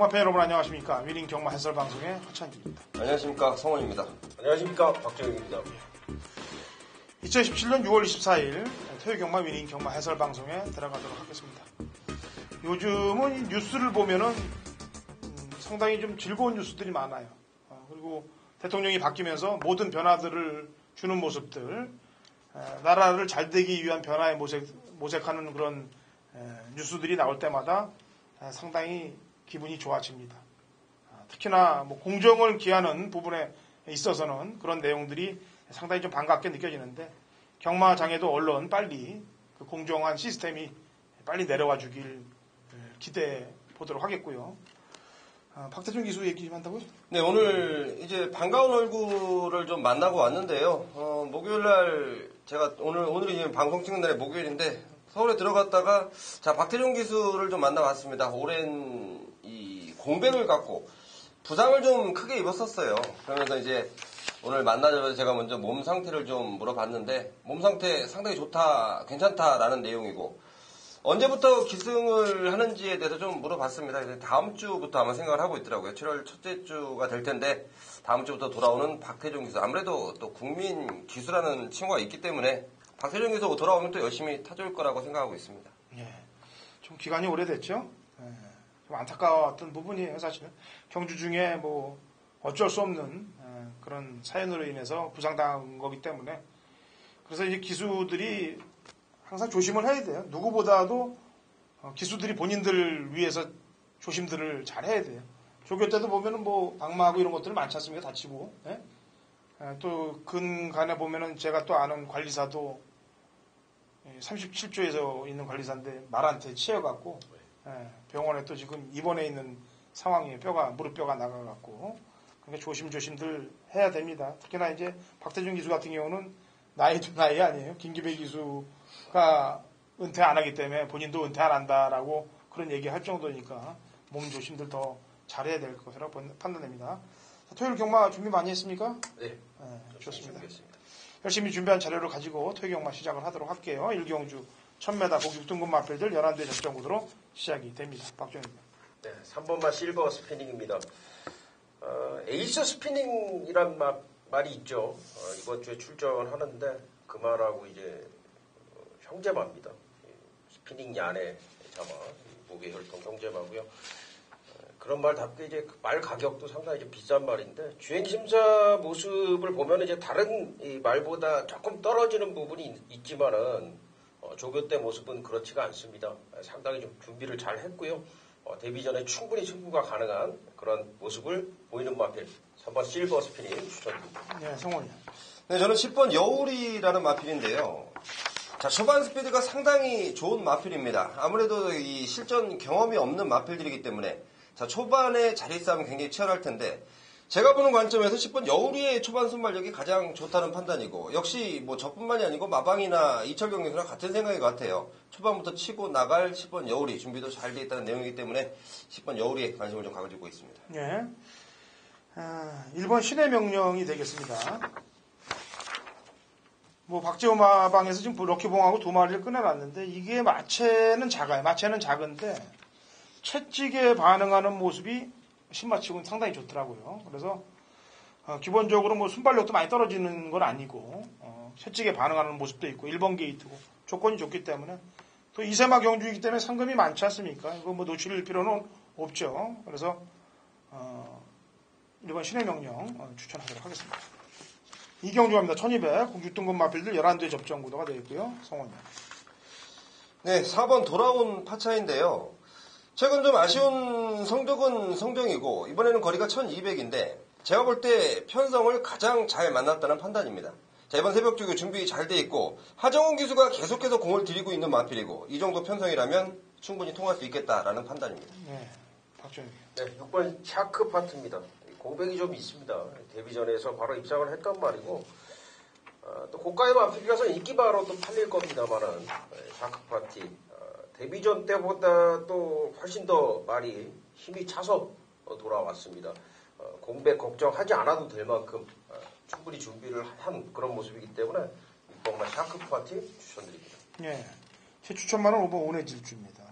경마팬 여러분 안녕하십니까. 위닝 경마 해설 방송의 허찬기입니다. 안녕하십니까. 성원입니다. 안녕하십니까. 박정현입니다. 2017년 6월 24일 토요 경마 위닝 경마 해설 방송에 들어가도록 하겠습니다. 요즘은 이 뉴스를 보면은 상당히 좀 즐거운 뉴스들이 많아요. 그리고 대통령이 바뀌면서 모든 변화들을 주는 모습들, 나라를 잘 되기 위한 변화에 모색하는 그런 뉴스들이 나올 때마다 상당히 기분이 좋아집니다. 특히나 뭐 공정을 기하는 부분에 있어서는 그런 내용들이 상당히 좀 반갑게 느껴지는데 경마장에도 얼른 빨리 그 공정한 시스템이 빨리 내려와 주길 기대해 보도록 하겠고요. 박태준 기수 얘기 좀 한다고요? 네, 오늘 이제 반가운 얼굴을 좀 만나고 왔는데요. 목요일날 제가 오늘이 지금 방송 찍는 날이 목요일인데 서울에 들어갔다가 자 박태준 기수를 좀 만나봤습니다. 오랜 이 공백을 갖고 부상을 좀 크게 입었었어요. 그러면서 이제 오늘 만나자마자 제가 먼저 몸 상태를 좀 물어봤는데 몸 상태 상당히 좋다, 괜찮다라는 내용이고 언제부터 기승을 하는지에 대해서 좀 물어봤습니다. 그래서 다음 주부터 아마 생각을 하고 있더라고요. 7월 첫째 주가 될 텐데 다음 주부터 돌아오는 박태준 기수. 아무래도 또 국민 기수라는 친구가 있기 때문에 박태준 기수 돌아오면 또 열심히 타줄 거라고 생각하고 있습니다. 예, 좀 기간이 오래됐죠. 좀 안타까웠던 부분이에요. 사실은 경주 중에 뭐 어쩔 수 없는 그런 사연으로 인해서 부상당한 거기 때문에 그래서 이제 기수들이 항상 조심을 해야 돼요. 누구보다도 기수들이 본인들을 위해서 조심들을 잘 해야 돼요. 조교 때도 보면은 뭐 방마하고 이런 것들 많지 않습니까? 다치고. 예? 또 근간에 보면은 제가 또 아는 관리사도 37조에서 있는 관리사인데 말한테 치여갖고 병원에 또 지금 입원해 있는 상황이에요. 무릎뼈가 나가갖고. 그러니까 조심들 해야 됩니다. 특히나 이제 박태준 기수 같은 경우는 나이도 나이 아니에요. 김기배 기수가 은퇴 안 하기 때문에 본인도 은퇴 안 한다라고 그런 얘기 할 정도니까 몸 조심들 더 잘해야 될 것이라고 판단됩니다. 토요일 경마 준비 많이 했습니까? 네. 좋습니다. 열심히 준비한 자료를 가지고 토요일 경마 시작을 하도록 할게요. 1경주 1000m 복 6등급 마필들 11대 접전 구도로 시작이 됩니다. 박정현입니다. 네, 3번마 실버 스피닝입니다. 에이스 스피닝이란 말이 있죠. 이번 주에 출전하는데 그 말하고 이제 형제마입니다. 스피닝 야네 자마, 목의 혈통 형제마고요. 그런 말답게 이제 말 가격도 상당히 좀 비싼 말인데 주행 심사 모습을 보면 이제 다른 이 말보다 조금 떨어지는 부분이 있지만은 조교 때 모습은 그렇지가 않습니다. 상당히 좀 준비를 잘 했고요. 데뷔 전에 충분히 승부가 가능한 그런 모습을 보이는 마필 3번 실버 스피닝 추천드립니다. 네, 성원이요. 네, 저는 10번 여울이라는 마필인데요. 자, 초반 스피드가 상당히 좋은 마필입니다. 아무래도 이 실전 경험이 없는 마필들이기 때문에 자, 초반에 자리 싸움이 굉장히 치열할 텐데 제가 보는 관점에서 10번 여울이의 초반 순발력이 가장 좋다는 판단이고 역시 뭐 저뿐만이 아니고 마방이나 이철경 선수랑 같은 생각인 것 같아요. 초반부터 치고 나갈 10번 여울이 준비도 잘 돼 있다는 내용이기 때문에 10번 여울이에 관심을 좀 가지고 있습니다. 예. 1번 신의 명령이 되겠습니다. 뭐 박재호 마방에서 지금 럭키봉하고 두 마리를 꺼내놨는데 이게 마체는 작아요. 마체는 작은데 채찍에 반응하는 모습이 신마치고는 상당히 좋더라고요. 그래서 기본적으로 뭐 순발력도 많이 떨어지는 건 아니고 채찍에 반응하는 모습도 있고 1번 게이트고 조건이 좋기 때문에 또 이세마 경주이기 때문에 상금이 많지 않습니까? 이거 뭐 놓칠 필요는 없죠. 그래서 1번 신의 명령 추천하도록 하겠습니다. 이경주 갑니다. 1200 6등급 마필들 11대 접전 구도가 되어 있고요. 성원님. 네, 4번 돌아온 파차인데요. 최근 좀 아쉬운 성적은 성정이고 이번에는 거리가 1200인데 제가 볼 때 편성을 가장 잘 만났다는 판단입니다. 자, 이번 새벽 주기 준비 잘 돼 있고 하정훈 기수가 계속해서 공을 들이고 있는 마필이고 이 정도 편성이라면 충분히 통할 수 있겠다라는 판단입니다. 네, 박정희. 네, 6번 샤크 파트입니다. 공백이 좀 있습니다. 데뷔전에서 바로 입상을 했단 말이고 또 고가의 마필이라서 인기바로 또 팔릴 겁니다만은 샤크 파티 데뷔전 때보다 또 훨씬 더 말이 힘이 차서 돌아왔습니다. 공백 걱정하지 않아도 될 만큼 충분히 준비를 한 그런 모습이기 때문에 6번마 샤크 파티 추천드립니다. 예, 제 추천만은 5번 오네질주입니다.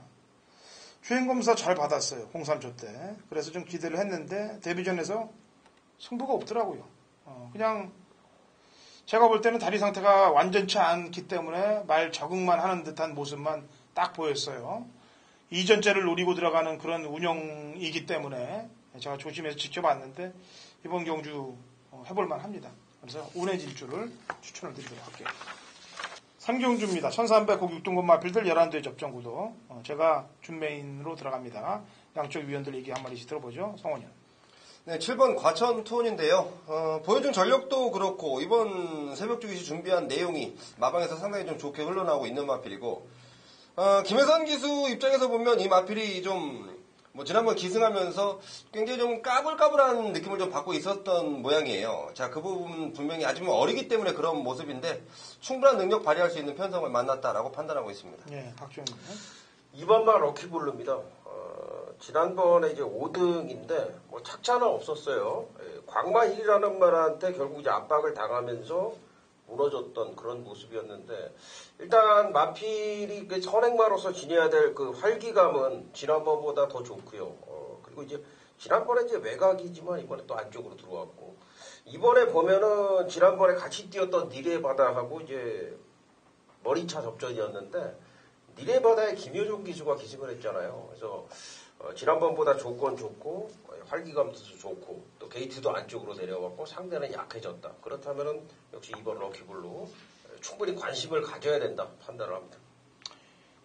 주행검사 잘 받았어요. 03초 때. 그래서 좀 기대를 했는데 데뷔전에서 승부가 없더라고요. 그냥 제가 볼 때는 다리 상태가 완전치 않기 때문에 말 적응만 하는 듯한 모습만 딱 보였어요. 이전째를 노리고 들어가는 그런 운영이기 때문에 제가 조심해서 지켜봤는데 이번 경주 해볼만 합니다. 그래서 운의 질주를 추천을 드리도록 할게요. 3경주입니다. 1300 6등급 마필들 11대 접전 구도. 제가 준메인으로 들어갑니다. 양쪽 위원들 얘기 한 마디씩 들어보죠. 성원이 형. 네, 7번 과천 투혼인데요. 보여준 전력도 그렇고 이번 새벽주기시 준비한 내용이 마방에서 상당히 좀 좋게 흘러나오고 있는 마필이고 김혜선 기수 입장에서 보면 이 마필이 좀 지난번 기승하면서 굉장히 좀 까불까불한 느낌을 좀 받고 있었던 모양이에요. 자, 그 부분 분명히 아직 어리기 때문에 그런 모습인데 충분한 능력 발휘할 수 있는 편성을 만났다라고 판단하고 있습니다. 네, 박주영님. 2번만 럭키블루입니다. 지난번에 이제 5등인데 착차는 없었어요. 광마힐이라는 말한테 결국 이제 압박을 당하면서 무너졌던 그런 모습이었는데 일단 마필이 그 선행마로서 지녀야 될 그 활기감은 지난번보다 더 좋고요. 그리고 이제 지난번에 이제 외곽이지만 이번에 또 안쪽으로 들어왔고 이번에 보면은 지난번에 같이 뛰었던 니레 바다하고 이제 머리차 접전이었는데 니레 바다에 김효종 기수가 기승을 했잖아요. 그래서 지난번보다 조건 좋고 활기감도 좋고 또 게이트도 안쪽으로 내려왔고 상대는 약해졌다. 그렇다면은 역시 이번 럭키블루 충분히 관심을 가져야 된다 판단을 합니다.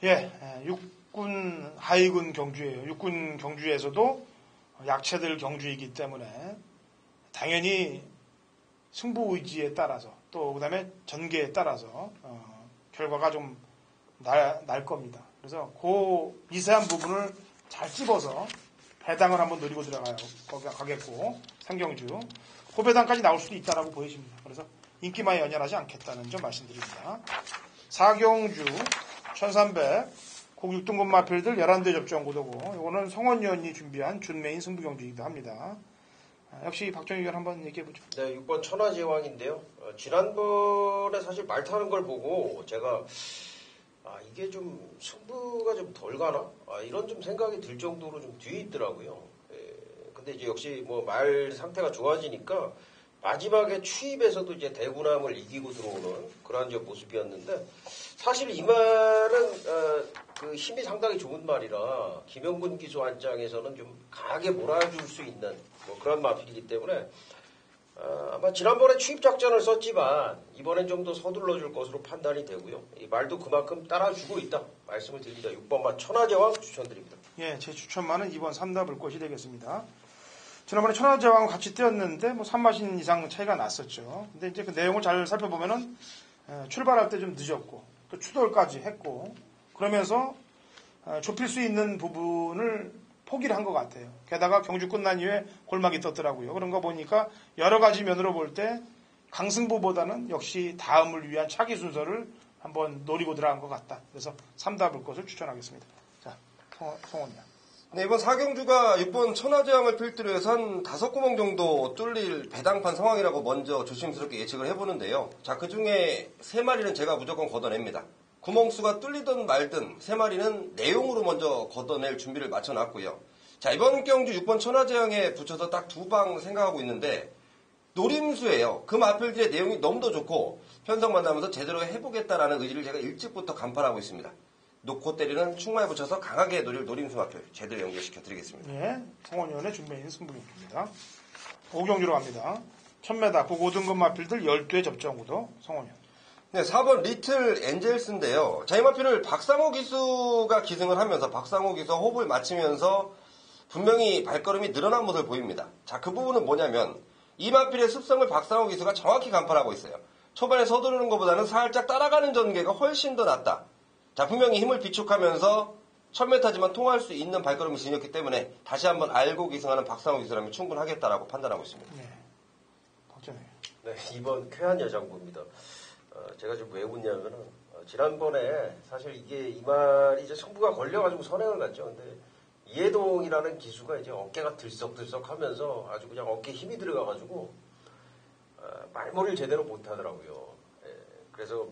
예, 육군 하위군 경주예요. 육군 경주에서도 약체들 경주이기 때문에 당연히 승부 의지에 따라서 또 그다음에 전개에 따라서 결과가 좀 날 겁니다. 그래서 그 미세한 부분을 잘 찝어서 배당을 한번 노리고 들어가겠고 상경주 그 배당까지 나올 수도 있다라고 보여집니다. 그래서 인기만이 연연하지 않겠다는 점 말씀드립니다. 4경주 1300 6등급 마필들 11대 접전 구도고 이거는 성원 위원이 준비한 준메인 승부 경주이기도 합니다. 역시 박정희 위원 한번 얘기해보죠. 네, 6번 천하제왕인데요. 지난번에 사실 말 타는 걸 보고 제가 이게 좀 승부가 좀 덜 가나? 이런 좀 생각이 들 정도로 좀 뒤에 있더라고요. 근데 이제 역시 말 상태가 좋아지니까 마지막에 추입에서도 이제 대구남을 이기고 들어오는 그런 모습이었는데 사실 이 말은 그 힘이 상당히 좋은 말이라 김영군 기수 안장에서는 좀 강하게 몰아줄 수 있는 그런 마필이기 때문에 아마 지난번에 추입 작전을 썼지만 이번엔 좀 더 서둘러 줄 것으로 판단이 되고요. 이 말도 그만큼 따라주고 있다 말씀을 드립니다. 6번만 천하제왕 추천드립니다. 예, 제 추천만은 2번 3답을 것이 되겠습니다. 지난번에 천하제왕과 같이 뛰었는데 3마신 이상 차이가 났었죠. 근데 이제 그 내용을 잘 살펴보면은 출발할 때 좀 늦었고 또 추돌까지 했고 그러면서 좁힐 수 있는 부분을 포기를 한 것 같아요. 게다가 경주 끝난 이후에 골막이 떴더라고요. 그런 거 보니까 여러 가지 면으로 볼 때 강승부보다는 역시 다음을 위한 차기 순서를 한번 노리고 들어간 것 같다. 그래서 3답을 것을 추천하겠습니다. 자, 성원이야. 네, 이번 4경주가 6번 천하제왕을 필두로 해서 한 5구멍 정도 뚫릴 배당판 상황이라고 먼저 조심스럽게 예측을 해보는데요. 자, 그 중에 3마리는 제가 무조건 걷어냅니다. 구멍수가 뚫리든 말든 3마리는 내용으로 먼저 걷어낼 준비를 마쳐놨고요. 자, 이번 경주 6번 천하제왕에 붙여서 딱 2방 생각하고 있는데 노림수예요. 그 마필들의 내용이 너무도 좋고 편성 만나면서 제대로 해보겠다라는 의지를 제가 일찍부터 간파하고 있습니다. 놓고 때리는 충마에 붙여서 강하게 노릴 노림수 마필 제대로 연결시켜 드리겠습니다. 네, 성원위원의 준비인 승부경주입니다. 5경주로 갑니다. 1000m 5등급 마필들 12회 접전 구도 성원위원. 네, 4번 리틀 엔젤스인데요. 자, 이 마필을 박상호 기수가 기승을 하면서 박상호 기수와 호흡을 맞추면서 분명히 발걸음이 늘어난 모습을 보입니다. 자, 그 부분은 뭐냐면 이 마필의 습성을 박상호 기수가 정확히 간파하고 있어요. 초반에 서두르는 것보다는 살짝 따라가는 전개가 훨씬 더 낫다. 자, 분명히 힘을 비축하면서 1000m지만 통할 수 있는 발걸음을 지녔기 때문에 다시 한번 알고 기승하는 박상호 기수라면 충분하겠다라고 판단하고 있습니다. 네, 박정희. 네, 2번 쾌한 여장부입니다. 제가 좀 왜 웃냐면은 지난번에 사실 이게 이 말이 이제 승부가 걸려가지고 선행을 갔죠. 근데 이해동이라는 기수가 이제 어깨가 들썩들썩하면서 아주 그냥 어깨에 힘이 들어가가지고 말머리를 제대로 못하더라고요. 그래서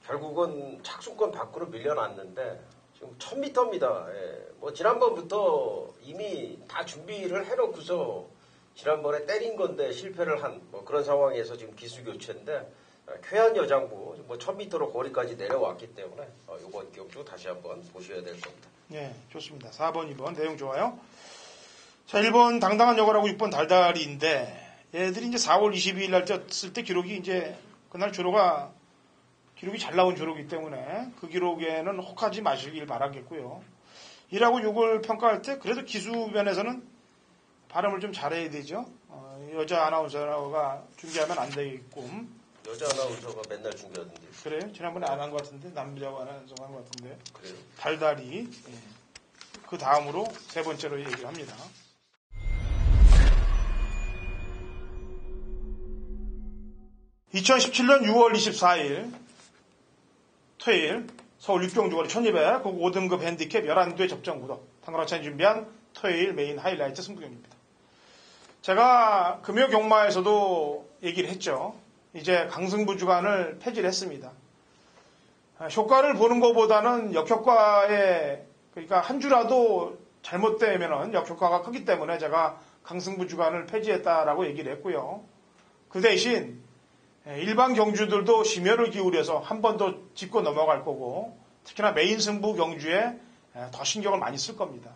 결국은 착순권 밖으로 밀려났는데 지금 1000m입니다. 예. 뭐 지난번부터 이미 다 준비를 해놓고서 지난번에 때린 건데 실패를 한 뭐 그런 상황에서 지금 기수 교체인데 쾌한 여장부 뭐 1000m로 거리까지 내려왔기 때문에 이번 경주 다시 한번 보셔야 될 겁니다. 네, 좋습니다. 4번, 2번 내용 좋아요. 자, 1번 당당한 여가라고 6번 달달이인데 얘들이 이제 4월 22일 날 뛰었을 때 기록이 이제 그날 기록이 잘 나온 조로기 때문에 그 기록에는 혹하지 마시길 바라겠고요. 1하고 6을 평가할 때 그래도 기수 면에서는 발음을 좀 잘해야 되죠. 여자 아나운서가 중계하면 안 되겠고. 여자 아나운서가 맨날 중계하던데. 그래요? 지난번에 안 한 것 같은데 남자 아나운서가 한 것 같은데. 그래요? 달달이. 예. 그 다음으로 세 번째로 얘기를 합니다. (2017년 6월 24일) 토요일 서울 육경주거리 1200 5등급 핸디캡 11대 접전 구도 당구랑찬이 준비한 토요일 메인 하이라이트 승부경입니다. 제가 금요 경마에서도 얘기를 했죠. 이제 강승부 주간을 폐지를 했습니다. 효과를 보는 것보다는 역효과에 그러니까 한 주라도 잘못되면 역효과가 크기 때문에 제가 강승부 주간을 폐지했다라고 얘기를 했고요. 그 대신 일반 경주들도 심혈을 기울여서 한 번 더 짚고 넘어갈 거고 특히나 메인 승부 경주에 더 신경을 많이 쓸 겁니다.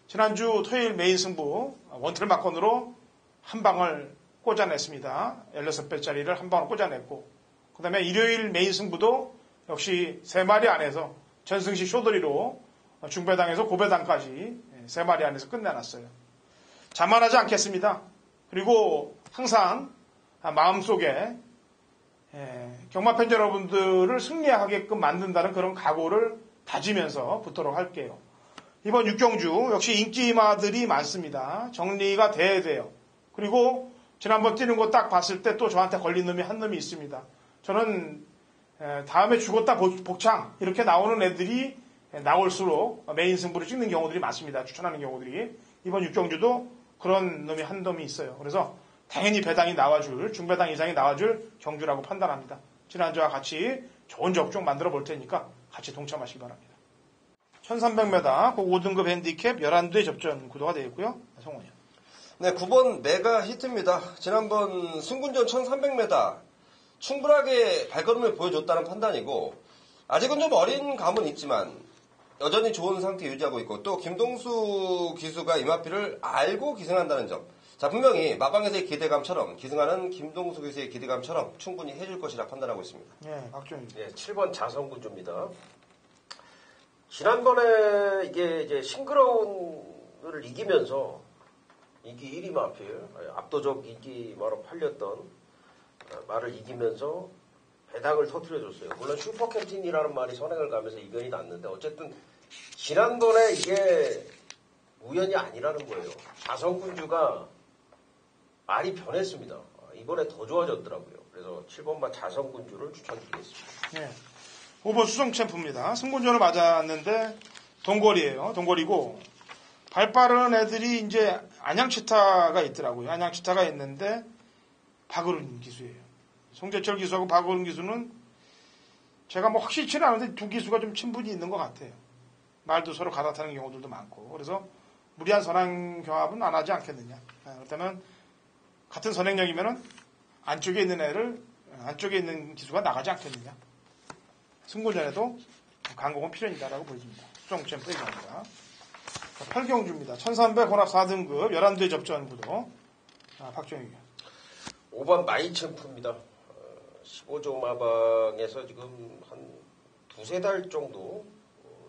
지난주 토요일 메인 승부 원틀 마건으로 한 방을 꽂아냈습니다. 16배짜리를 한 방을 꽂아냈고 그 다음에 일요일 메인 승부도 역시 3마리 안에서 전승식 쇼더리로 중배당에서 고배당까지 3마리 안에서 끝내놨어요. 자만하지 않겠습니다. 그리고 항상 마음속에 경마팬 여러분들을 승리하게끔 만든다는 그런 각오를 다지면서 붙도록 할게요. 이번 육경주 역시 인기마들이 많습니다. 정리가 돼야 돼요. 그리고 지난번 뛰는 거 딱 봤을 때 또 저한테 걸린 놈이 한 놈이 있습니다. 저는 다음에 죽었다 복창 이렇게 나오는 애들이 나올수록 메인 승부를 찍는 경우들이 많습니다. 추천하는 경우들이. 이번 육경주도 그런 놈이 한 놈이 있어요. 그래서 당연히 배당이 나와줄, 중배당 이상이 나와줄 경주라고 판단합니다. 지난주와 같이 좋은 적종 만들어 볼 테니까 같이 동참하시기 바랍니다. 1300m, 그 5등급 핸디캡 11대 접전 구도가 되어 있고요. 성원이요. 네, 9번 메가 히트입니다. 지난번 승군전 1300m 충분하게 발걸음을 보여줬다는 판단이고 아직은 좀 어린 감은 있지만 여전히 좋은 상태 유지하고 있고 또 김동수 기수가 이마피를 알고 기승한다는 점. 자, 분명히 마방에서의 기대감처럼 기승하는 김동수 기수의 기대감처럼 충분히 해줄 것이라 판단하고 있습니다. 네, 박정희. 네, 7번 자성군주입니다. 지난번에 이게 이제 싱그러운을 이기면서 인기 1위 마필, 압도적 인기마로 팔렸던 말을 이기면서 배당을 터뜨려줬어요. 물론 슈퍼캡틴이라는 말이 선행을 가면서 이변이 났는데 어쨌든 지난번에 이게 우연이 아니라는 거예요. 자성군주가 말이 변했습니다. 이번에 더 좋아졌더라고요. 그래서 7번만 자성군주를 추천드리겠습니다. 네. 5번 수성 챔프입니다. 승군전을 맞았는데 동거리예요. 동거리고 발 빠른 애들이 이제 안양치타가 있더라고요. 안양치타가 있는데 박어른 기수예요. 송재철 기수하고 박어른 기수는 제가 뭐 확실치는 않은데 두 기수가 좀 친분이 있는 것 같아요. 말도 서로 갈아타는 경우들도 많고 그래서 무리한 선행 경합은 안 하지 않겠느냐. 그렇다면 같은 선행력이면은 안쪽에 있는 기수가 나가지 않겠느냐. 승군전에도 강공은 필연이다라고 보여집니다. 수성 챔프 얘기합니다. 8경주입니다. 1300 혼합 4등급 11대 접전 구도. 박정희. 5번 마이챔프입니다. 15조 마방에서 지금 한 두세 달 정도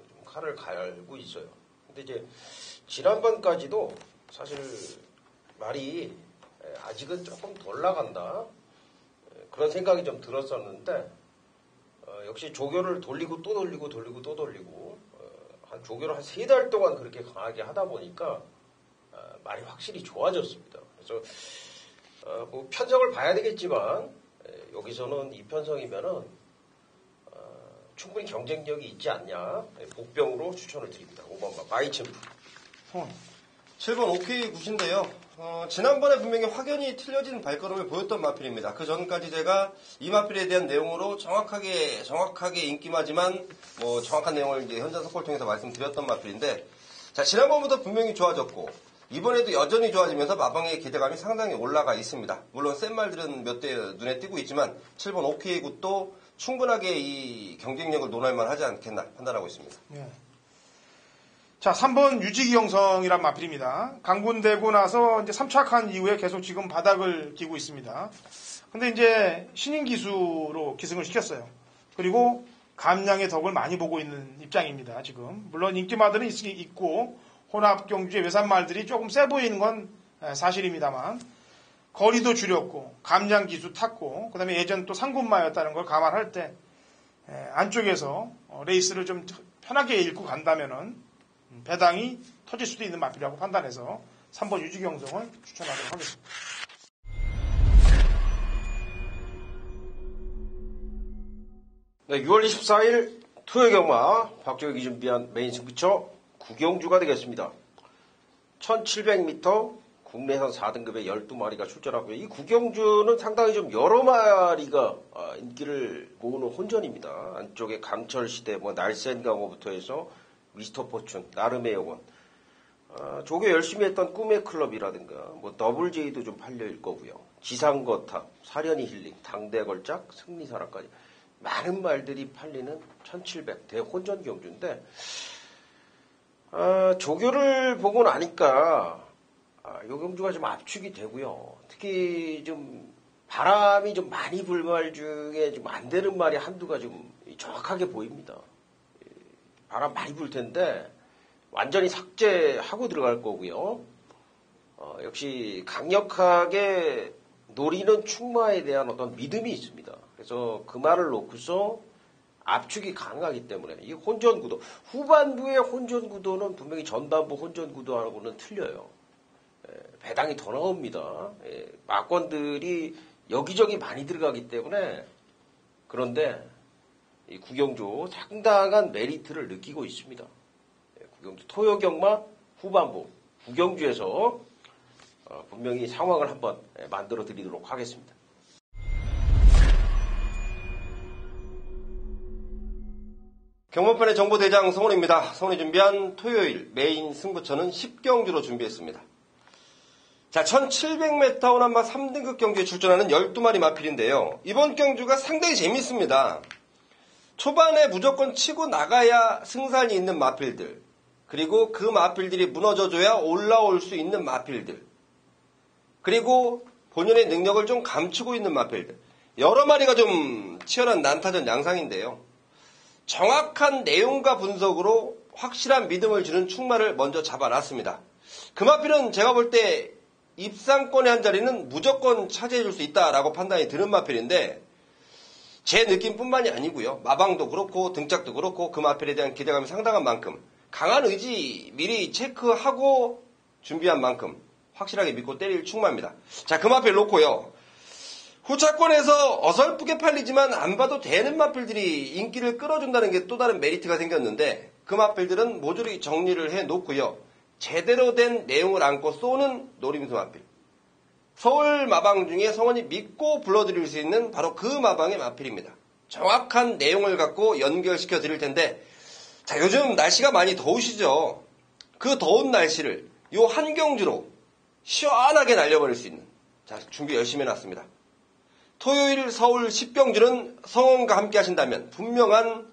좀 칼을 갈고 있어요. 근데 이제 지난번까지도 사실 말이 아직은 조금 덜 나간다. 그런 생각이 좀 들었었는데 역시 조교를 돌리고 또 돌리고 또 돌리고 한 조교를 한 3달 동안 그렇게 강하게 하다 보니까 말이 확실히 좋아졌습니다. 그래서 뭐 편성을 봐야 되겠지만 여기서는 이 편성이면은 충분히 경쟁력이 있지 않냐. 복병으로 추천을 드립니다. 5번과 마이챔프. 7번 OK 굿인데요. 지난번에 분명히 확연히 틀려진 발걸음을 보였던 마필입니다. 그 전까지 제가 이 마필에 대한 내용으로 정확하게 인기마지만 뭐 정확한 내용을 이제 현장 속보를 통해서 말씀드렸던 마필인데, 자, 지난번보다 분명히 좋아졌고, 이번에도 여전히 좋아지면서 마방의 기대감이 상당히 올라가 있습니다. 물론 센 말들은 몇 대 눈에 띄고 있지만 7번 OK 굿도 충분하게 이 경쟁력을 논할만 하지 않겠나 판단하고 있습니다. 네. 자, 3번 유지기 형성이란 마필입니다. 강군되고 나서 이제 3착한 이후에 계속 지금 바닥을 기고 있습니다. 근데 이제 신인 기수로 기승을 시켰어요. 그리고 감량의 덕을 많이 보고 있는 입장입니다, 지금. 물론 인기마들은 있고, 혼합 경주의 외산말들이 조금 세 보이는 건 사실입니다만, 거리도 줄였고, 감량 기수 탔고, 그 다음에 예전 또 상군마였다는 걸 감안할 때, 안쪽에서 레이스를 좀 편하게 읽고 간다면은, 배당이 터질 수도 있는 마필이라고 판단해서 3번 유지경성을 추천하도록 하겠습니다. 네, 6월 24일 토요 경마 박종혁이 준비한 메인 승부처 구경주가 되겠습니다. 1700m 국내선 4등급의 12마리가 출전하고요. 이 구경주는 상당히 좀 여러 마리가 인기를 모으는 혼전입니다. 안쪽에 강철시대, 날쌘 강호부터 해서 미스터 포춘, 나름의 영혼, 조교 열심히 했던 꿈의 클럽이라든가 더블제이도 좀 팔릴 거고요. 지상거탑, 사련이 힐링, 당대 걸작, 승리사랑까지 많은 말들이 팔리는 1700 대혼전 경주인데, 조교를 보고 나니까 요 경주가 좀 압축이 되고요. 특히 좀 바람이 좀 많이 불 말 중에 좀 안 되는 말이 한두가 좀 정확하게 보입니다. 바람 많이 불 텐데 완전히 삭제하고 들어갈 거고요. 역시 강력하게 노리는 충마에 대한 어떤 믿음이 있습니다. 그래서 그 말을 놓고서 압축이 가능하기 때문에 이 혼전구도, 후반부의 혼전구도는 분명히 전반부 혼전구도하고는 틀려요. 배당이 더 나옵니다. 막권들이 여기저기 많이 들어가기 때문에. 그런데 이 구경주 상당한 메리트를 느끼고 있습니다. 구경주 토요경마 후반부 구경주에서 분명히 상황을 한번 만들어 드리도록 하겠습니다. 경마판의 정보대장 성훈입니다. 성훈이 준비한 토요일 메인 승부처는 10경주로 준비했습니다. 자, 1700m 혼합마 3등급 경주에 출전하는 12마리 마필인데요. 이번 경주가 상당히 재밌습니다. 초반에 무조건 치고 나가야 승산이 있는 마필들, 그리고 그 마필들이 무너져줘야 올라올 수 있는 마필들, 그리고 본연의 능력을 좀 감추고 있는 마필들, 여러 마리가 좀 치열한 난타전 양상인데요. 정확한 내용과 분석으로 확실한 믿음을 주는 충마를 먼저 잡아놨습니다. 그 마필은 제가 볼 때 입상권의 한 자리는 무조건 차지해줄 수 있다라고 판단이 드는 마필인데, 제 느낌뿐만이 아니고요. 마방도 그렇고 등짝도 그렇고 그 마필에 대한 기대감이 상당한 만큼, 강한 의지 미리 체크하고 준비한 만큼 확실하게 믿고 때릴 충마입니다. 자, 그 마필 놓고요. 후차권에서 어설프게 팔리지만 안 봐도 되는 마필들이 인기를 끌어준다는 게 또 다른 메리트가 생겼는데, 그 마필들은 모조리 정리를 해놓고요. 제대로 된 내용을 안고 쏘는 노림수 마필. 서울 마방 중에 성원이 믿고 불러드릴 수 있는 바로 그 마방의 마필입니다. 정확한 내용을 갖고 연결시켜 드릴 텐데, 자, 요즘 날씨가 많이 더우시죠? 그 더운 날씨를 요 한 경주로 시원하게 날려버릴 수 있는, 자, 준비 열심히 해놨습니다. 토요일 서울 10경주는 성원과 함께 하신다면 분명한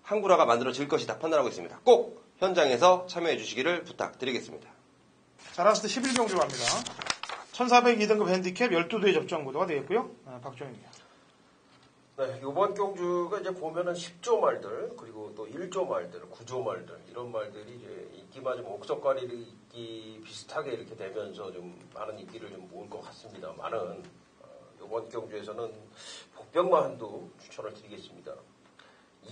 한구라가 만들어질 것이다 판단하고 있습니다. 꼭 현장에서 참여해 주시기를 부탁드리겠습니다. 자, 라스트 11경주 갑니다. 1402등급 핸디캡 12도의 접전구도가 되겠고요. 박종입니다. 네, 이번 경주가 이제 보면은 10조 말들, 그리고 또 1조 말들, 9조 말들, 이런 말들이 이제 인기가 좀 옥석가리 인기 비슷하게 이렇게 되면서 좀 많은 인기를 좀 모을 것 같습니다만은, 이번 경주에서는 복병마 한두 추천을 드리겠습니다.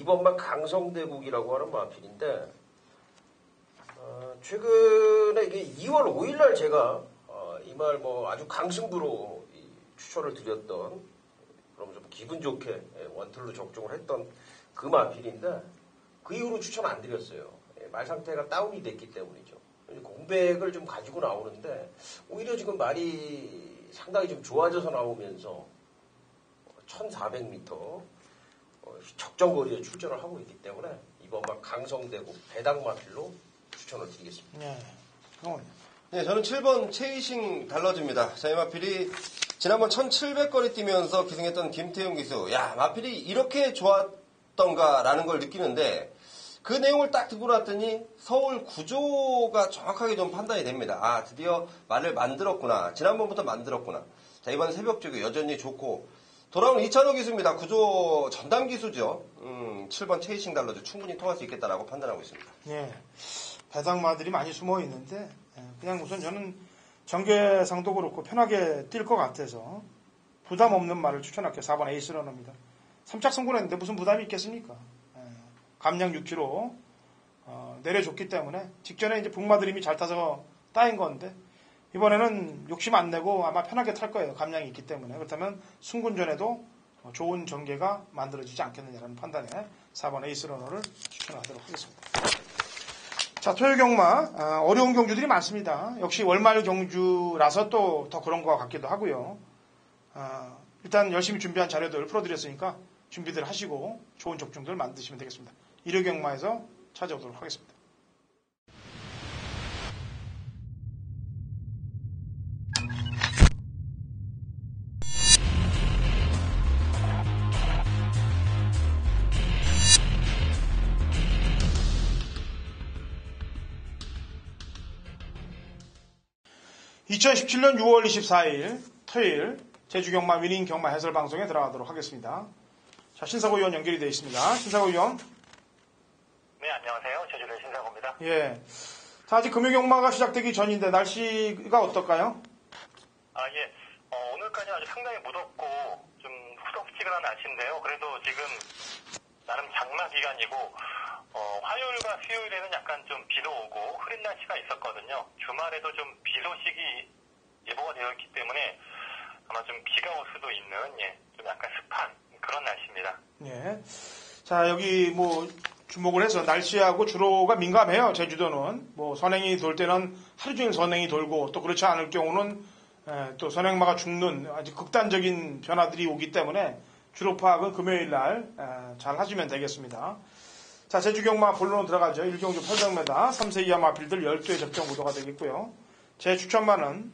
2번마 강성대국이라고 하는 마필인데, 최근에 이게 2월 5일날 제가 이 말 아주 강승부로 추천을 드렸던, 그럼 좀 기분 좋게 원툴로 적중을 했던 그 마필인데, 그 이후로 추천 안 드렸어요. 말 상태가 다운이 됐기 때문이죠. 공백을 좀 가지고 나오는데 오히려 지금 말이 상당히 좀 좋아져서 나오면서 1400m 적정거리에 출전을 하고 있기 때문에 이번 막 강성대고 배당마필로 추천을 드리겠습니다. 네. 네, 저는 7번 체이싱 달러즈입니다. 자, 이 마필이 지난번 1700거리 뛰면서 기승했던 김태용 기수. 야, 마필이 이렇게 좋았던가라는 걸 느끼는데 그 내용을 딱 듣고 났더니 서울 구조가 정확하게 좀 판단이 됩니다. 아, 드디어 말을 만들었구나. 지난번부터 만들었구나. 자, 이번 새벽 쪽에 여전히 좋고 돌아온 이찬호 기수입니다. 구조 전담 기수죠. 7번 체이싱 달러즈 충분히 통할 수 있겠다라고 판단하고 있습니다. 네. 배당마들이 많이 숨어 있는데 그냥 우선 저는 정계상도 그렇고 편하게 뛸 것 같아서 부담 없는 말을 추천할게요. 4번 에이스 러너입니다. 3착 성공했는데 무슨 부담이 있겠습니까? 감량 6km 내려줬기 때문에 직전에 이제 북마드림이 잘 타서 따인 건데 이번에는 욕심 안 내고 아마 편하게 탈 거예요. 감량이 있기 때문에. 그렇다면 승군전에도 좋은 전개가 만들어지지 않겠느냐라는 판단에 4번 에이스 러너를 추천하도록 하겠습니다. 자, 토요일 경마 어려운 경주들이 많습니다. 역시 월말 경주라서 또 더 그런 것 같기도 하고요. 일단 열심히 준비한 자료들 풀어드렸으니까 준비들 하시고 좋은 적중들 만드시면 되겠습니다. 일요 경마에서 찾아오도록 하겠습니다. (2017년 6월 24일) 토요일 제주경마 위닝 경마 해설 방송에 들어가도록 하겠습니다. 자, 신사고 위원 연결이 되어 있습니다. 신사고 위원. 네, 안녕하세요. 제주도의 신사고입니다. 예. 자, 아직 금요경마가 시작되기 전인데 날씨가 어떨까요? 예. 오늘까지 아주 상당히 무덥고 좀 후덥지근한 날씨인데요. 그래도 지금 나름 장마 기간이고 화요일과 수요일에는 약간 좀 비도 오고 흐린 날씨가 있었거든요. 주말에도 좀 비 소식이 예보가 되어 있기 때문에 아마 좀 비가 올 수도 있는 좀 약간 습한 그런 날씨입니다. 예. 자, 여기 주목을 해서 날씨하고 주로가 민감해요. 제주도는 선행이 돌 때는 하루 종일 선행이 돌고 또 그렇지 않을 경우는 또 선행마가 죽는 아주 극단적인 변화들이 오기 때문에 주로 파악은 금요일 날 잘 하시면 되겠습니다. 자, 제주경마 본론으로 들어가죠. 1경주 800m 3세 이하 마필들 12회 접종 구도가 되겠고요. 제 추천마는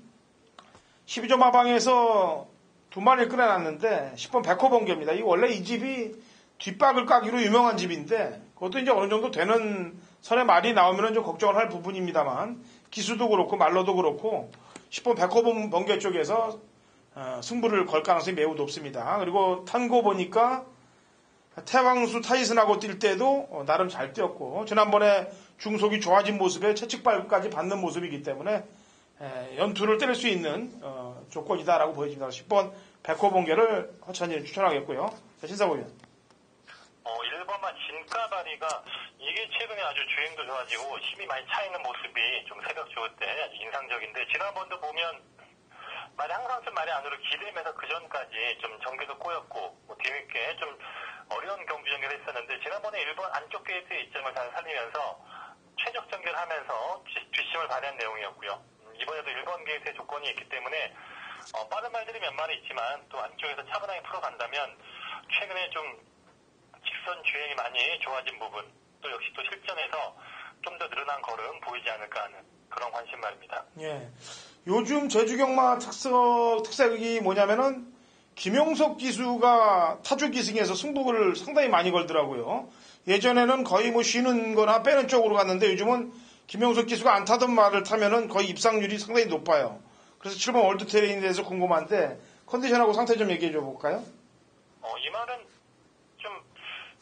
12점 하방에서 두 마리를 끌어놨는데 10번 백호번개입니다. 원래 이 집이 뒷박을 까기로 유명한 집인데 그것도 이제 어느 정도 되는 선의 말이 나오면 좀 걱정을 할 부분입니다만 기수도 그렇고 말로도 그렇고 10번 백호번개 쪽에서 승부를 걸 가능성이 매우 높습니다. 그리고 탄 거 보니까 태왕수 타이슨하고 뛸 때도 나름 잘 뛰었고 지난번에 중속이 좋아진 모습에 채찍발까지 받는 모습이기 때문에 연투를 때릴 수 있는 조건이다라고 보여집니다. 10번 백호번개를 허찬이를 추천하겠고요. 자, 신사고 위원. 1번만 진가바리가 이게 최근에 아주 주행도 좋아지고 힘이 많이 차있는 모습이 좀 새벽 좋을 때 아주 인상적인데 지난번도 보면 말이 항상 좀 말이 안으로 기대면서 그 전까지 좀 전개도 꼬였고 뒤늦게 좀 어려운 경주 전개를 했었는데 지난번에 1번 안쪽 게이트의 이점을 잘 살리면서 최적 전개를 하면서 뒷심을 발휘한 내용이었고요. 이번에도 1번 게이트의 조건이 있기 때문에 빠른 말들이 몇 마리 있지만 또 안쪽에서 차분하게 풀어간다면 최근에 좀 직선 주행이 많이 좋아진 부분 또 역시 또 실전에서 좀 더 늘어난 걸음 보이지 않을까 하는 그런 관심말입니다. 예. 요즘 제주경마 특색이 뭐냐면은 김용석 기수가 타주 기승에서 승부를 상당히 많이 걸더라고요. 예전에는 거의 쉬는 거나 빼는 쪽으로 갔는데 요즘은 김용석 기수가 안 타던 말을 타면은 거의 입상률이 상당히 높아요. 그래서 7번 월드테레인에 대해서 궁금한데 컨디션하고 상태 좀 얘기해 줘 볼까요? 이 말은 좀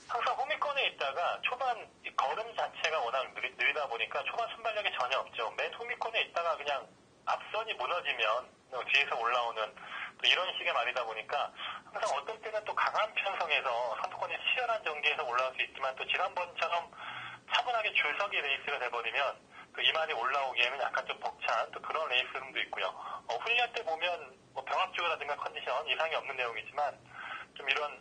항상 호미권에 있다가 초반 걸음 자체가 워낙 느리다 보니까 초반 순발력이 전혀 없죠. 맨 호미권에 있다가 그냥 앞선이 무너지면 뒤에서 올라오는 또 이런 식의 말이다 보니까 항상 어떤 때는 또 강한 편성에서 선두권이 치열한 전개에서 올라올 수 있지만 또 지난번처럼 차분하게 줄서기 레이스가 돼버리면 또 이 말이 올라오기에는 약간 좀 벅찬 또 그런 레이스 흐름도 있고요. 훈련 때 보면 병합주라든가 컨디션 이상이 없는 내용이지만 좀 이런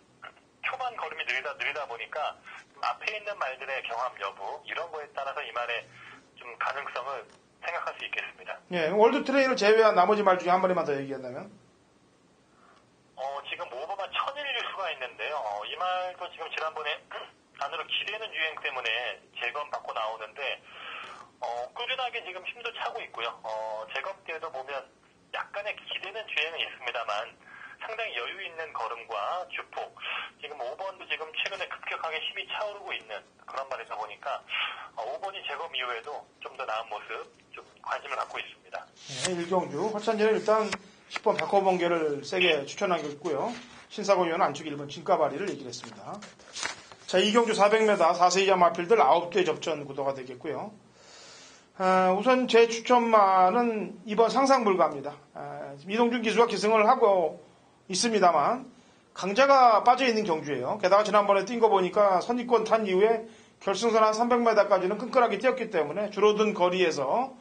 초반 걸음이 느리다 보니까 좀 앞에 있는 말들의 경합 여부 이런 거에 따라서 이 말의 좀 가능성을 생각할 수 있겠습니다. 예, 월드 트레이를 제외한 나머지 말 중에 한 마리만 더 얘기한다면? 지금 오버가 1001뉴스가 있는데요. 이 말도 지금 지난번에 안으로 기대는 유행 때문에 재검받고 나오는데, 꾸준하게 지금 힘도 차고 있고요. 재검 때도 보면 약간의 기대는 주행은 있습니다만, 상당히 여유 있는 걸음과 주폭, 지금 5번도 지금 최근에 급격하게 힘이 차오르고 있는 그런 말이다 보니까 5번이 재검 이후에도 좀 더 나은 모습 좀 관심을 갖고 있습니다. 네, 일경주. 허찬진은 일단 10번 백호번개를 세게 추천하고 있고요. 신사고 의원은 안쪽 1번 진가바리를 얘기를 했습니다. 자, 이경주 400m 4세 이하 마필들 9개 접전 구도가 되겠고요. 우선 제 추천마는 이번 상상 불가입니다. 이동준 기수가 기승을 하고 있습니다만 강자가 빠져있는 경주예요. 게다가 지난번에 뛴 거 보니까 선입권 탄 이후에 결승선 한 300m까지는 끈끈하게 뛰었기 때문에 줄어든 거리에서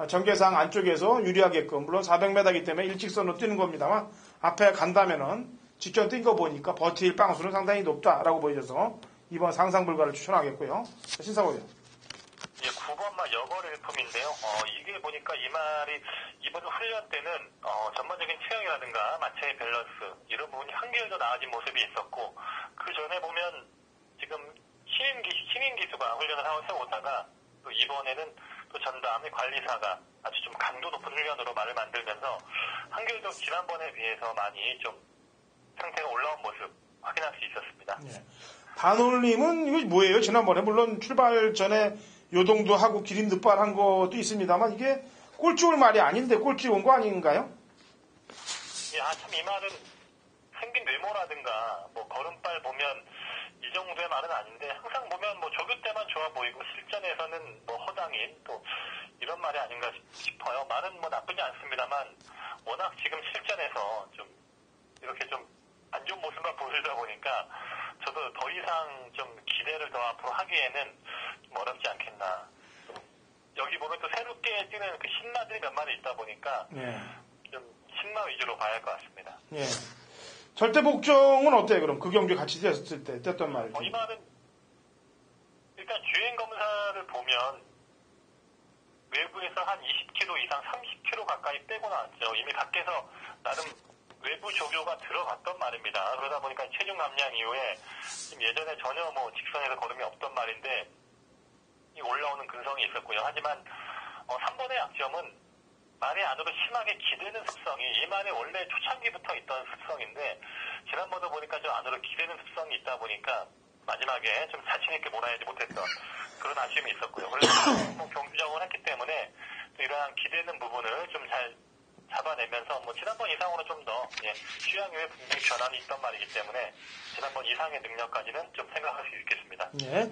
전개상 안쪽에서 유리하게끔, 물론 400m이기 때문에 일직선으로 뛰는 겁니다만 앞에 간다면은 직전 뛴 거 보니까 버틸 빵수는 상당히 높다라고 보여져서 이번 상상 불가를 추천하겠고요. 신사고 의원. 예, 9번마 여걸 일품인데요. 이게 보니까 이 말이 이번 훈련 때는 전반적인 체형이라든가 마체의 밸런스 이런 부분이 한결 더 나아진 모습이 있었고, 그 전에 보면 지금 신인 기수가 훈련을 해오다가 또 이번에는 또 전담의 관리사가 아주 좀 강도 높은 훈련으로 말을 만들면서 한결 더 지난번에 비해서 많이 좀 상태가 올라온 모습 확인할 수 있었습니다. 네. 반올림은 이거 뭐예요? 지난번에 물론 출발 전에 요동도 하고 기림 늑발한 것도 있습니다만 이게 꼴찌 올 말이 아닌데 꼴찌 온 거 아닌가요? 예, 참 이 말은 생긴 외모라든가 뭐 걸음발 보면 이 정도의 말은 아닌데 항상 보면 뭐 조교 때만 좋아 보이고 실전에서는 뭐 허당인 또 이런 말이 아닌가 싶어요. 말은 뭐 나쁘지 않습니다만 워낙 지금 실전에서 좀 이렇게 좀 안 좋은 모습만 보여주다 보니까 저도 더 이상 좀 기대를 더 앞으로 하기에는 좀 어렵지 않겠나. 여기 보면 또 새롭게 뛰는 그 신마들이 몇 마리 있다 보니까 좀 신마 위주로 봐야 할 것 같습니다. 예. 절대 복종은 어때요? 그럼 그 경기 같이 뛰었을 때 뛰었던 말. 이 말은 일단 주행 검사를 보면 외부에서 한 20km 이상 30km 가까이 빼고 나왔죠. 이미 밖에서 나름 외부 조교가 들어갔던 말입니다. 그러다 보니까 체중 감량 이후에 지금 예전에 전혀 뭐 직선에서 걸음이 없던 말인데 이 올라오는 근성이 있었고요. 하지만 3번의 약점은 말이 안으로 심하게 기대는 습성이 이 말이 원래 초창기부터 있던 습성인데 지난번에 보니까 좀 안으로 기대는 습성이 있다 보니까 마지막에 좀 자신 있게 몰아내지 못했던 그런 아쉬움이 있었고요. 그래서 뭐 경주정을 했기 때문에 또 이러한 기대는 부분을 좀 잘 잡아내면서 뭐 지난번 이상으로 좀 더 휴양 이후에 분명히 변환이 있던 말이기 때문에 지난번 이상의 능력까지는 좀 생각할 수 있겠습니다. 예.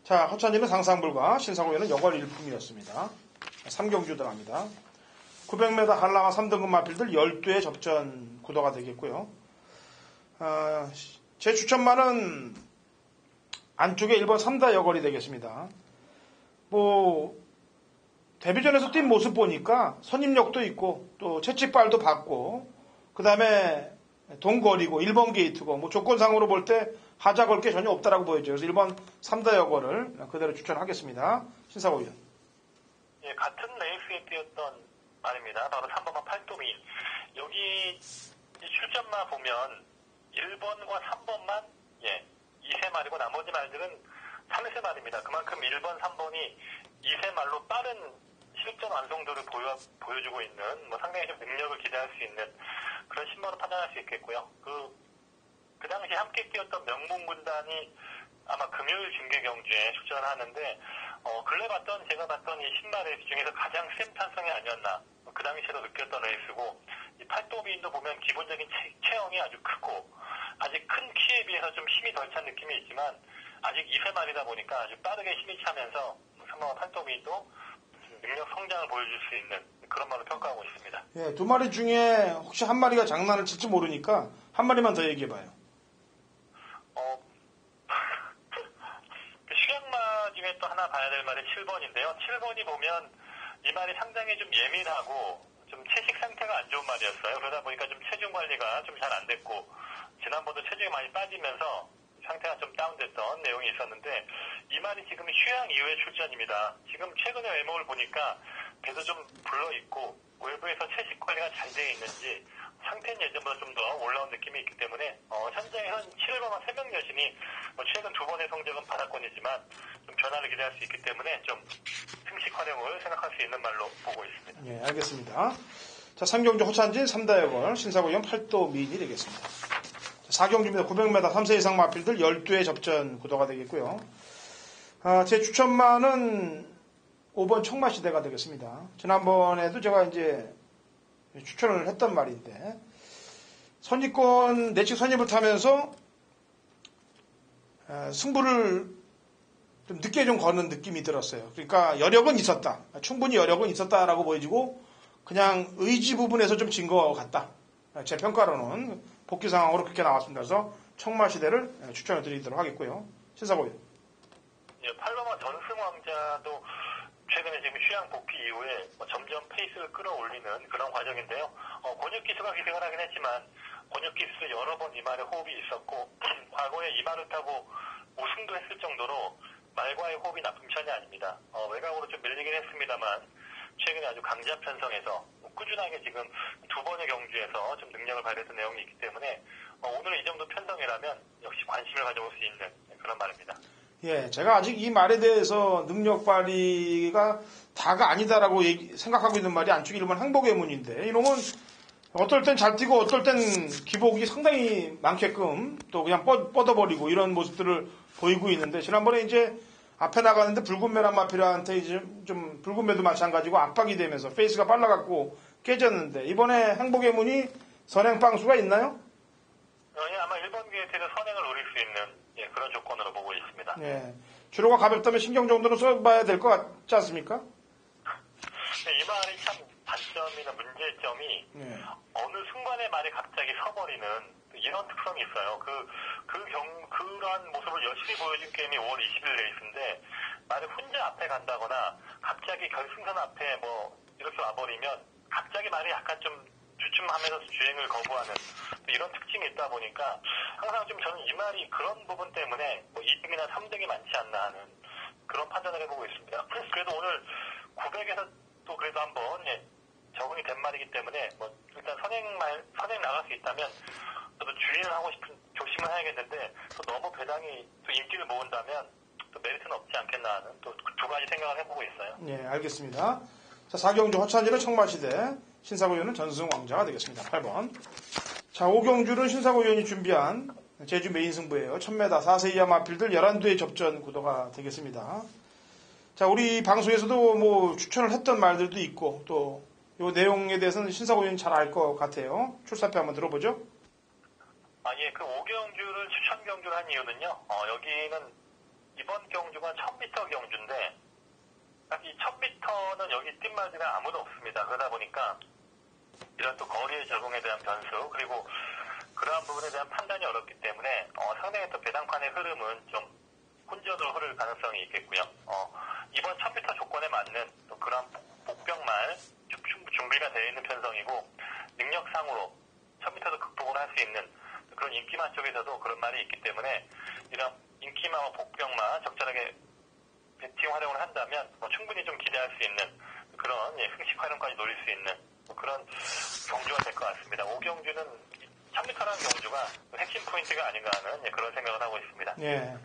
자, 허찬이는 상상불가, 신사고에는 여걸 일품이었습니다. 3경주 들어갑니다. 900m 한라와 3등급 마필들 12의 접전 구도가 되겠고요. 제 추천만은 안쪽에 1번 3다 여걸이 되겠습니다. 데뷔전에서 뛴 모습 보니까 선임력도 있고 또 채찍발도 받고 그 다음에 동거리고 1번 게이트고 조건상으로 볼 때 하자 걸 게 전혀 없다라고 보여져요. 그래서 1번 3다 여걸을 그대로 추천하겠습니다. 신사고 의원. 예, 같은 레이스에 뛰었던 말입니다. 바로 3번만 팔도미. 여기 출전마 보면 1번과 3번만 2세 말이고 나머지 말들은 3세 말입니다. 그만큼 1번, 3번이 2세 말로 빠른 실전 완성도를 보여주고 있는 상당히 좀 능력을 기대할 수 있는 그런 신마로 판단할 수 있겠고요. 그 당시 함께 뛰었던 명문 군단이 아마 금요일 중계 경주에 출전을 하는데 근래 제가 봤던 이 신마 레이스 중에서 가장 센 탄성이 아니었나 그 당시에도 느꼈던 레이스고 이 팔도비인도 보면 기본적인 체형이 아주 크고 아직 큰 키에 비해서 좀 힘이 덜 찬 느낌이 있지만 아직 2세 말이다 보니까 아주 빠르게 힘이 차면서 3번 팔도비인도 능력 성장을 보여줄 수 있는 그런 말로 평가하고 있습니다. 예, 두 마리 중에 혹시 한 마리가 장난을 칠지 모르니까 한 마리만 더 얘기해봐요. 휴양마 중에 또 하나 봐야 될 말이 7번인데요. 7번이 보면 이 말이 상당히 좀 예민하고 좀 체식 상태가 안 좋은 말이었어요. 그러다 보니까 좀 체중 관리가 좀 잘 안 됐고 지난번도 체중이 많이 빠지면서 상태가 좀 다운됐던 내용이 있었는데 이 말이 지금 휴양 이후의 출전입니다. 지금 최근의 외모를 보니까 배도 좀 불러있고 외부에서 채식 관리가 잘 되어 있는지 상태는 예전보다 좀 더 올라온 느낌이 있기 때문에 현장에서는 7일밤 새벽 여신이 최근 두 번의 성적은 바닥권이지만 좀 변화를 기대할 수 있기 때문에 좀 승식 활용을 생각할 수 있는 말로 보고 있습니다. 예, 알겠습니다. 자, 3경주 호찬진 3다여걸 신사고연 8도 미인이 되겠습니다. 4경주입니다. 900m 3세 이상 마필들 12회 접전 구도가 되겠고요. 제 추천마는 5번 청마시대가 되겠습니다. 지난번에도 제가 이제 추천을 했던 말인데 선입권 내측 선입을 타면서 승부를 좀 늦게 좀 거는 느낌이 들었어요. 그러니까 여력은 있었다. 충분히 여력은 있었다라고 보여지고 그냥 의지 부분에서 좀 진 것 같다. 제 평가로는 복귀 상황으로 그렇게 나왔습니다. 그래서 청마시대를 추천을 드리도록 하겠고요. 신사고요. 예, 8번마 전승왕자도 최근에 지금 휴양 복귀 이후에 점점 페이스를 끌어올리는 그런 과정인데요. 권혁기수가 기승을 하긴 했지만 권혁기수 여러 번 이말에 호흡이 있었고 과거에 이말을 타고 우승도 했을 정도로 말과의 호흡이 나쁜 편이 아닙니다. 외곽으로 좀 밀리긴 했습니다만 최근에 아주 강자 편성에서 꾸준하게 지금 두 번의 경주에서 좀 능력을 발휘했던 내용이 있기 때문에 오늘 이 정도 편성이라면 역시 관심을 가져볼 수 있는 그런 말입니다. 예, 제가 아직 이 말에 대해서 능력 발휘가 다가 아니다라고 생각하고 있는 말이 안쪽 1번 행복의 문인데 이놈은 어떨 땐 잘 뛰고 어떨 땐 기복이 상당히 많게끔 또 그냥 뻗어버리고 이런 모습들을 보이고 있는데 지난번에 이제 앞에 나가는데 붉은 매란 마필한테 이제 좀 붉은 매도 마찬가지고 압박이 되면서 페이스가 빨라갖고 깨졌는데 이번에 행복의 문이 선행빵수가 있나요? 예, 아마 1번 게이트에서 선행을 노릴 수 있는 그런 조건으로 보고 있습니다. 예, 주로가 가볍다면 신경 정도는 써봐야 될 것 같지 않습니까? 이 말이 참 단점이나 문제점이 어느 순간에 말이 갑자기 서버리는 이런 특성이 있어요. 그런 모습을 열심히 보여준 게임이 5월 20일 레이스인데 말이 혼자 앞에 간다거나 갑자기 결승선 앞에 이렇게 와버리면 갑자기 말이 약간 좀 주춤하면서 주행을 거부하는 이런 특징이 있다 보니까 항상 좀 저는 이 말이 그런 부분 때문에 2등이나 3등이 많지 않나 하는 그런 판단을 해보고 있습니다. 그래도 오늘 900에서 또 그래도 한번 적응이 된 말이기 때문에 일단 선행 나갈 수 있다면 저도 주의를 하고 싶은 조심을 해야겠는데 또 너무 배당이 또 인기를 모은다면 또 메리트는 없지 않겠나 하는 또 두 가지 생각을 해보고 있어요. 예, 알겠습니다. 자, 4경주 허찬진은 청마시대, 신사고위원은 전승왕자가 되겠습니다. 8번. 자, 5경주는 신사고위원이 준비한 제주 메인 승부예요. 1000m 4세 이하 마필들 11두의 접전 구도가 되겠습니다. 자, 우리 방송에서도 추천을 했던 말들도 있고 또 이 내용에 대해서는 신사고위원이 잘 알 것 같아요. 출사표 한번 들어보죠. 예, 그 5경주를 추천 경주를 한 이유는요. 여기는 이번 경주가 1000m 경주인데 이 1000m는 여기 뛴 말들이 아무도 없습니다. 그러다 보니까 이런 또 거리의 적응에 대한 변수 그리고 그러한 부분에 대한 판단이 어렵기 때문에 상당히 또 배당판의 흐름은 좀 혼전으로 흐를 가능성이 있겠고요. 이번 1000m 조건에 맞는 또 그런 복병말 준비가 되어 있는 편성이고 능력상으로 1000m도 극복을 할 수 있는 그런 인기마 쪽에서도 그런 말이 있기 때문에 이런 인기마와 복병마 적절하게 배팅 활용을 한다면 충분히 좀 기대할 수 있는 그런 승식 활용까지 노릴 수 있는 그런 경주가 될 것 같습니다. 5경주는 1000m라는 경주가 핵심 포인트가 아닌가 하는 그런 생각을 하고 있습니다. 예.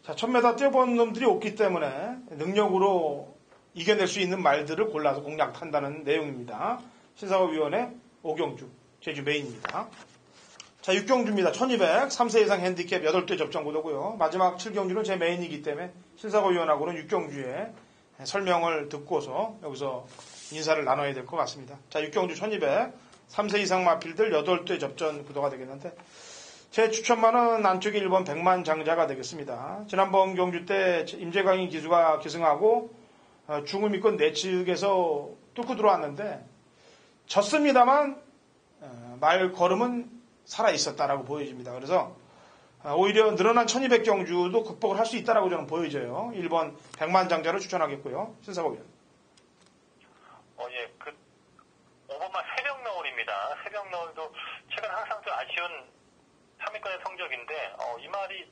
자, 1000m 뛰어본 놈들이 없기 때문에 능력으로 이겨낼 수 있는 말들을 골라서 공략한다는 내용입니다. 신사고위원회 5경주, 제주 메인입니다. 자, 6경주입니다. 1200, 3세 이상 핸디캡 8대 접전 구도고요. 마지막 7경주는 제 메인이기 때문에 신사고위원하고는 6경주에 설명을 듣고서 여기서 인사를 나눠야 될 것 같습니다. 자, 6경주 1200, 3세 이상 마필들 8대 접전 구도가 되겠는데 제 추천만은 안쪽에 1번 백만장자가 되겠습니다. 지난번 경주 때 임재강인 기수가 기승하고 중음위권 내측에서 뚫고 들어왔는데 졌습니다만 말 걸음은 살아있었다라고 보여집니다. 그래서 오히려 늘어난 1200경주도 극복을 할 수 있다라고 저는 보여져요. 1번 백만장자를 추천하겠고요. 신사고위원. 예, 5번만 새벽너울입니다. 새벽너울도 최근 항상 좀 아쉬운 3위권의 성적인데 이 말이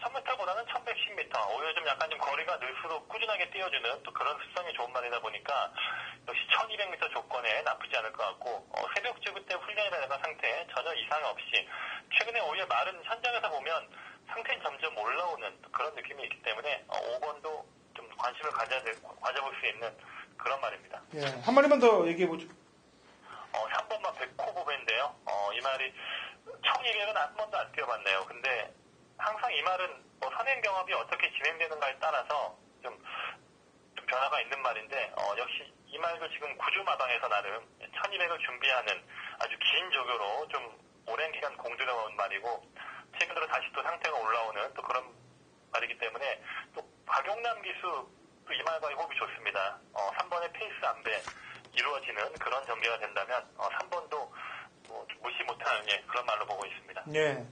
1000m보다는 1110m. 오히려 좀 약간 좀 거리가 늘수록 꾸준하게 뛰어주는 또 그런 습성이 좋은 말이다 보니까 역시 1200m 조건에 나쁘지 않을 것 같고, 새벽 지구 때 훈련이라든가 상태 전혀 이상 없이 최근에 오히려 말은 현장에서 보면 상태는 점점 올라오는 그런 느낌이 있기 때문에 5번도 좀 관심을 가져볼 수 있는 그런 말입니다. 예, 한 마리만 더 얘기해보죠. 3번만 백호보배인데요. 이 말이 1200은 한 번도 안 뛰어봤네요. 근데 항상 이 말은 선행 경합이 어떻게 진행되는가에 따라서 좀 변화가 있는 말인데, 역시 이 말도 지금 구주마당에서 나름 1200을 준비하는 아주 긴 조교로 좀 오랜 기간 공들여온 말이고, 최근 들어 다시 또 상태가 올라오는 또 그런 말이기 때문에 또 박용남 기수 또 이 말과의 호흡이 좋습니다. 3번의 페이스 안배 이루어지는 그런 전개가 된다면 3번도 무시 못하는 그런 말로 보고 있습니다. 예.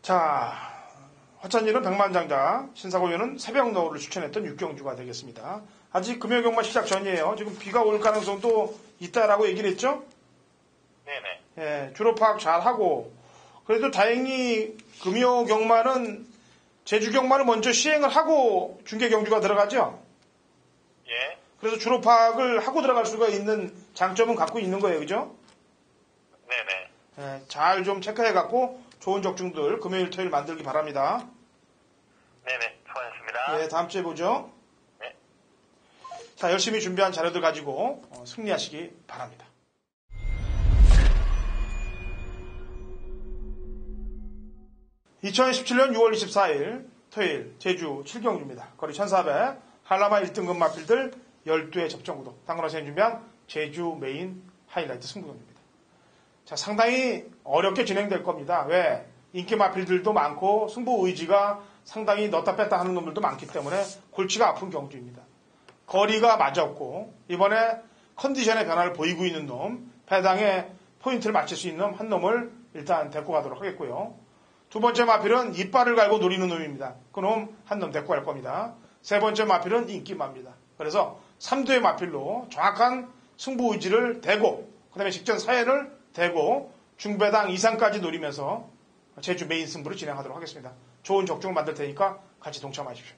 자, 화천일은 백만장자, 신사고유는 새벽 너울을 추천했던 육경주가 되겠습니다. 아직 금요경마 시작 전이에요. 지금 비가 올 가능성도 있다라고 얘기를 했죠? 네네. 예, 주로 파악 잘 하고, 그래도 다행히 금요경마는 제주경마를 먼저 시행을 하고 중계경주가 들어가죠? 예. 그래서 주로 파악을 하고 들어갈 수가 있는 장점은 갖고 있는 거예요, 그죠? 네네. 예, 잘 좀 체크해갖고 좋은 적중들 금요일, 토요일 만들기 바랍니다. 네네. 수고하셨습니다. 예, 다음 주에 보죠. 네. 자, 열심히 준비한 자료들 가지고 승리하시기 바랍니다. (2017년 6월 24일) 토요일 제주 7경주입니다. 거리 1400, 한라마 1등급 마필들 12회 접전구도 당근호선이 준비한 제주 메인 하이라이트 승부경입니다. 자, 상당히 어렵게 진행될 겁니다. 왜? 인기 마필들도 많고 승부 의지가 상당히 넣다 뺐다 하는 놈들도 많기 때문에 골치가 아픈 경주입니다. 거리가 맞았고, 이번에 컨디션의 변화를 보이고 있는 놈, 배당에 포인트를 맞출 수 있는 한 놈을 일단 데리고 가도록 하겠고요. 두 번째 마필은 이빨을 갈고 노리는 놈입니다. 그 놈 한 놈 데리고 갈 겁니다. 세 번째 마필은 인기마입니다. 그래서 3두의 마필로 정확한 승부 의지를 대고, 그 다음에 직전 사회를 대고 중배당 이상까지 노리면서 제주 메인 승부를 진행하도록 하겠습니다. 좋은 적중을 만들 테니까 같이 동참하십시오.